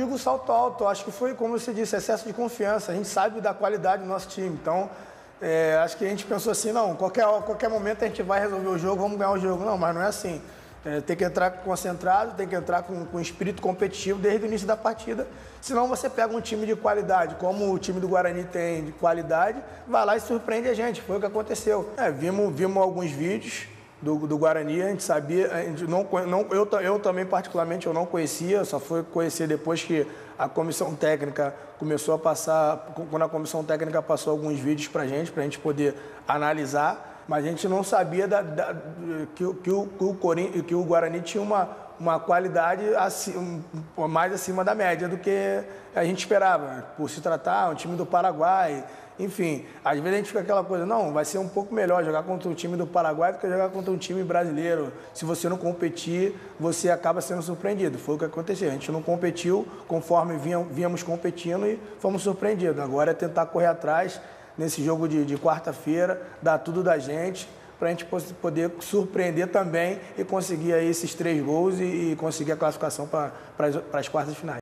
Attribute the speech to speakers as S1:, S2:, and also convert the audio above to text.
S1: digo salto alto. Acho que foi, como você disse, excesso de confiança. A gente sabe da qualidade do nosso time. Então, acho que a gente pensou assim, não, qualquer momento a gente vai resolver o jogo, vamos ganhar o jogo. Não, mas não é assim. Tem que entrar concentrado, tem que entrar com espírito competitivo desde o início da partida. Senão você pega um time de qualidade, como o time do Guarani tem de qualidade, vai lá e surpreende a gente. Foi o que aconteceu. Vimos alguns vídeos do Guarani, a gente sabia, a gente eu também particularmente eu não conhecia, só fui conhecer depois que a comissão técnica começou a passar, quando a comissão técnica passou alguns vídeos pra gente poder analisar. Mas a gente não sabia que o Guarani tinha uma qualidade mais acima da média do que a gente esperava, por se tratar um time do Paraguai. Enfim, às vezes a gente fica aquela coisa, não, vai ser um pouco melhor jogar contra um time do Paraguai do que jogar contra um time brasileiro. Se você não competir, você acaba sendo surpreendido. Foi o que aconteceu. A gente não competiu conforme víamos competindo e fomos surpreendidos. Agora é tentar correr atrás nesse jogo de quarta-feira, dar tudo da gente, para a gente poder surpreender também e conseguir aí esses 3 gols e conseguir a classificação para as quartas finais.